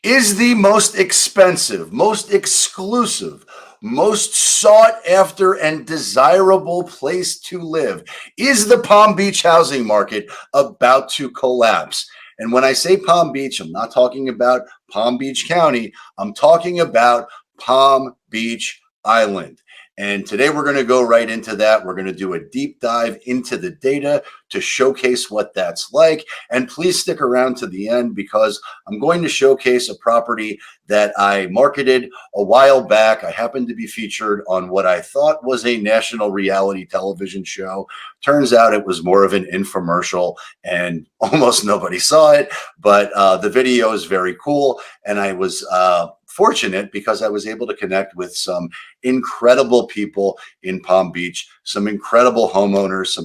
is the most expensive, most exclusive, most sought after and desirable place to live? Is the Palm Beach housing market about to collapse? And when I say Palm Beach, I'm not talking about Palm Beach County. I'm talking about Palm Beach Island. And today we're going to go right into that. We're going to do a deep dive into the data to showcase what that's like. And please stick around to the end because I'm going to showcase a property that I marketed a while back. I happened to be featured on what I thought was a national reality television show. Turns out it was more of an infomercial and almost nobody saw it, but the video is very cool. And I was fortunate because I was able to connect with some incredible people in Palm Beach, some incredible homeowners,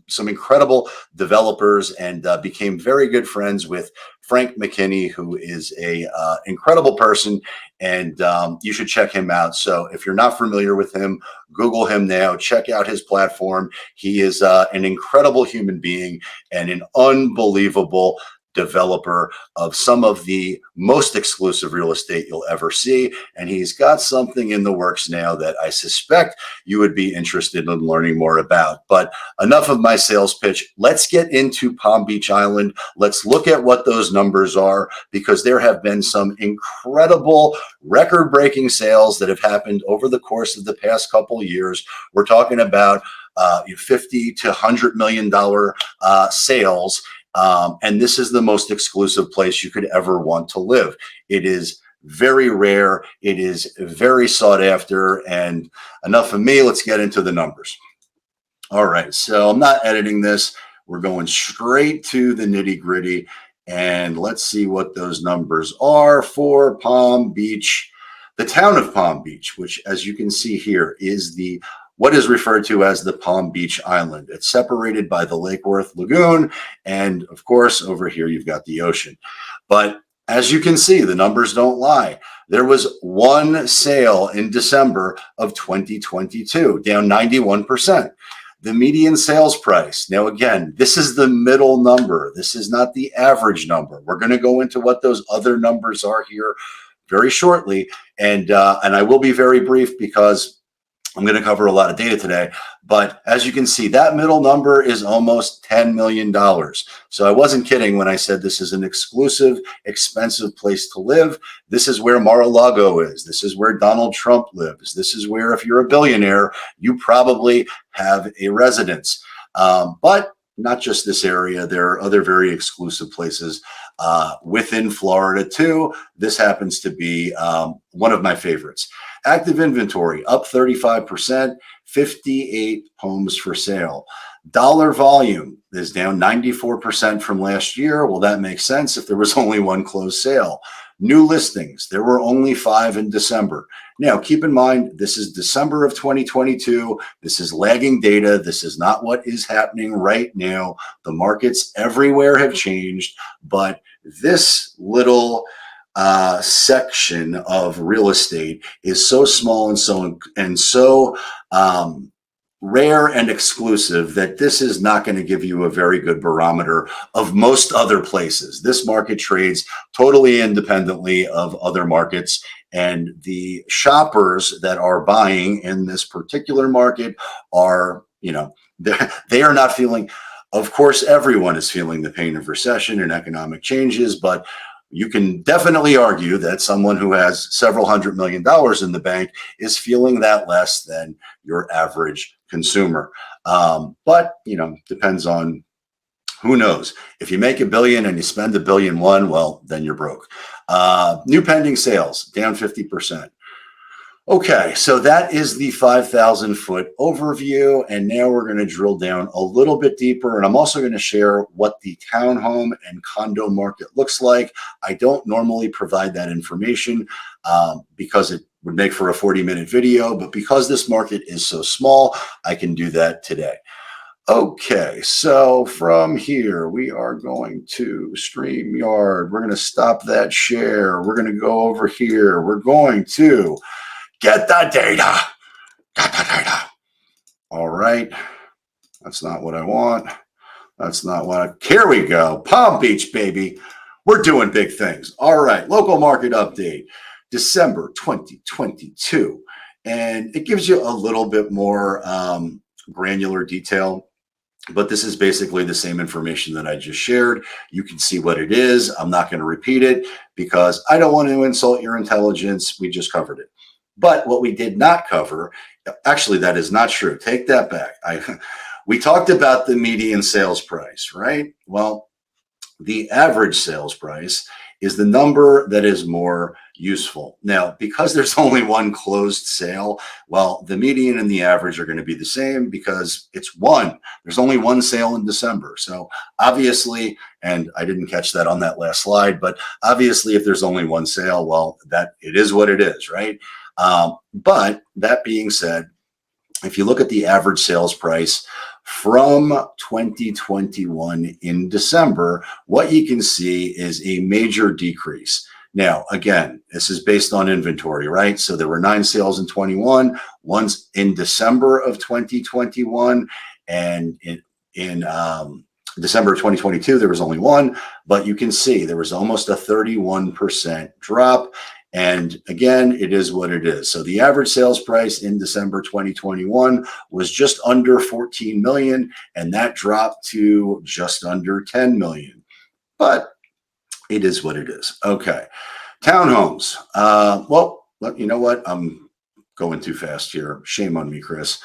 some incredible developers, and became very good friends with Frank McKinney, who is a incredible person, and you should check him out. So if you're not familiar with him, Google him now. Check out his platform. He is an incredible human being and an unbelievable developer of some of the most exclusive real estate you'll ever see. And he's got something in the works now that I suspect you would be interested in learning more about. But enough of my sales pitch. Let's get into Palm Beach Island. Let's look at what those numbers are, because there have been some incredible record-breaking sales that have happened over the course of the past couple of years. We're talking about $50 to $100 million sales. And this is the most exclusive place you could ever want to live. It is very rare. It is very sought after. And enough of me. Let's get into the numbers. All right. So I'm not editing this. We're going straight to the nitty gritty. And let's see what those numbers are for Palm Beach, the town of Palm Beach, which, as you can see here, is what is referred to as the Palm Beach Island. It's separated by the Lake Worth Lagoon. And of course, over here, you've got the ocean. But as you can see, the numbers don't lie. There was one sale in December of 2022, down 91%. The median sales price. Now, again, this is the middle number. This is not the average number. We're going to go into what those other numbers are here very shortly. And I will be very brief because I'm going to cover a lot of data today, but as you can see, that middle number is almost $10 million. So I wasn't kidding when I said this is an exclusive, expensive place to live. This is where Mar-a-Lago is. This is where Donald Trump lives. This is where, if you're a billionaire, you probably have a residence. But not just this area. There are other very exclusive places within Florida too. This happens to be one of my favorites. Active inventory up 35%, 58 homes for sale. Dollar volume is down 94% from last year. Well, that makes sense if there was only one closed sale. New listings, there were only 5 in December. Now, keep in mind, this is December of 2022. This is lagging data. This is not what is happening right now. The markets everywhere have changed, but this little section of real estate is so small and so rare and exclusive that this is not going to give you a very good barometer of most other places. This market trades totally independently of other markets, and the shoppers that are buying in this particular market are, they are not feeling. Of course, everyone is feeling the pain of recession and economic changes, but you can definitely argue that someone who has several $100 million in the bank is feeling that less than your average consumer. But, depends on who knows. If you make $1 billion and you spend $1.1 billion, well, then you're broke. New pending sales down 50%. Okay, so that is the 5,000 foot overview. And now we're going to drill down a little bit deeper. And I'm also going to share what the townhome and condo market looks like. I don't normally provide that information because it would make for a 40-minute video. But because this market is so small, I can do that today. Okay, so from here, we are going to StreamYard. We're going to stop that share. We're going to go over here. We're going to get the data. Get the data. All right. That's not what I want. That's not what here we go. Palm Beach, baby. We're doing big things. All right, local market update, December 2022. And it gives you a little bit more granular detail, but this is basically the same information that I just shared. You can see what it is. I'm not going to repeat it because I don't want to insult your intelligence. We just covered it. But what we did not cover, actually, that is not true. Take that back. We talked about the median sales price, right? Well, the average sales price is the number that is more useful. Now, because there's only one closed sale, well, the median and the average are going to be the same because it's one. There's only one sale in December. So obviously, and I didn't catch that on that last slide, but obviously if there's only one sale, well, that it is what it is, right? But that being said, if you look at the average sales price from 2021 in December, what you can see is a major decrease. Now, again, this is based on inventory, right? So there were 9 sales in 21, once in December of 2021, and in December of 2022, there was only one, but you can see there was almost a 31% drop. And again, it is what it is. So the average sales price in December 2021 was just under 14 million, and that dropped to just under 10 million. But it is what it is. Okay. Townhomes. Well, you know what? I'm going too fast here. Shame on me, Chris.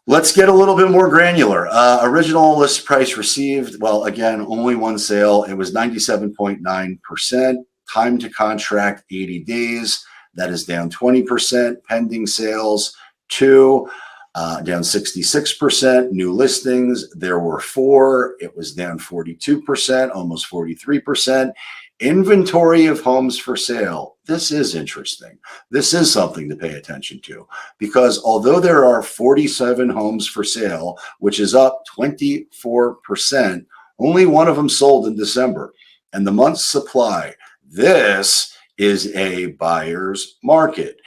Let's get a little bit more granular. Original list price received. Well, again, only one sale. It was 97.9%. Time to contract 80 days. That is down 20%. Pending sales, 2, down 66%. New listings, there were 4. It was down 42%, almost 43%. Inventory of homes for sale. This is interesting. This is something to pay attention to because although there are 47 homes for sale, which is up 24%, only one of them sold in December. And the month's supply, this is a buyer's market.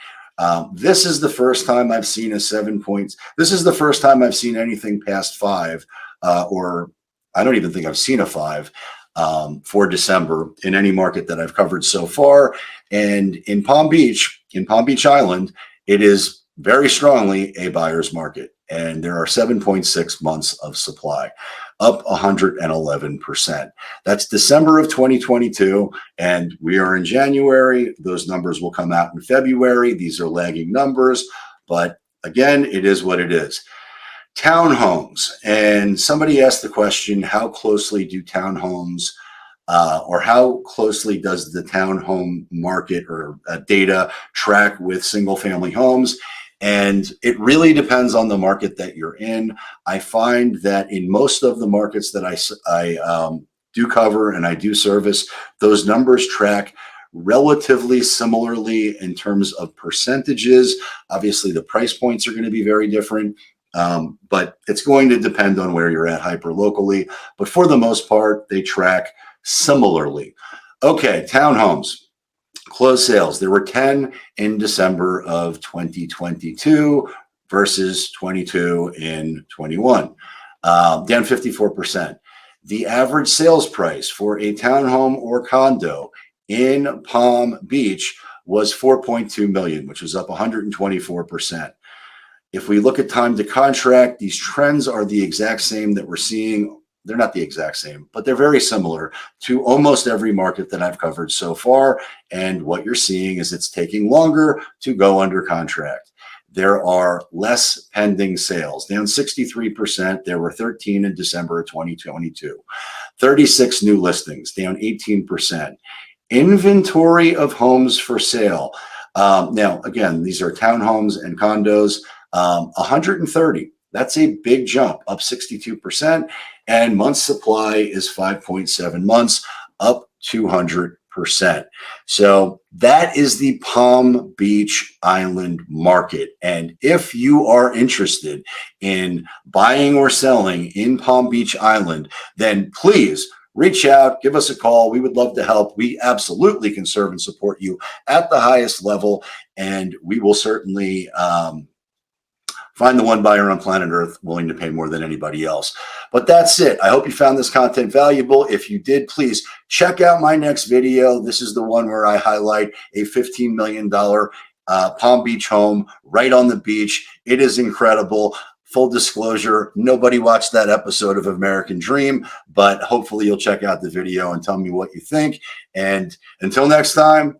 This is the first time I've seen a 7 points. This is the first time I've seen anything past 5, or I don't even think I've seen a 5 for December in any market that I've covered so far. And in Palm Beach Island, it is very strongly a buyer's market. And there are 7.6 months of supply, up 111%. That's December of 2022, and we are in January. Those numbers will come out in February. These are lagging numbers, but again, it is what it is. Townhomes, and somebody asked the question, how closely do townhomes or how closely does the townhome market or data track with single family homes? And it really depends on the market that you're in. I find that in most of the markets that I do cover and I do service, those numbers track relatively similarly in terms of percentages. Obviously, the price points are going to be very different, but it's going to depend on where you're at hyper locally. But for the most part, they track similarly. Okay, townhomes. Closed sales. There were 10 in December of 2022 versus 22 in 21, down 54%. The average sales price for a townhome or condo in Palm Beach was 4.2 million, which was up 124%. If we look at time to contract, these trends are the exact same that we're seeing. They're not the exact same, but they're very similar to almost every market that I've covered so far. And what you're seeing is it's taking longer to go under contract. There are less pending sales, down 63%. There were 13 in December of 2022. 36 new listings, down 18%. Inventory of homes for sale. Now, again, these are townhomes and condos, 130. That's a big jump, up 62%. And month supply is 5.7 months, up 200%. So that is the Palm Beach Island market. And if you are interested in buying or selling in Palm Beach Island, then please reach out, give us a call. We would love to help. We absolutely can serve and support you at the highest level. And we will certainly Find the one buyer on planet Earth willing to pay more than anybody else. But that's it. I hope you found this content valuable. If you did, please check out my next video. This is the one where I highlight a $15 million Palm Beach home right on the beach. It is incredible. Full disclosure, nobody watched that episode of American Dream, but hopefully you'll check out the video and tell me what you think. And until next time,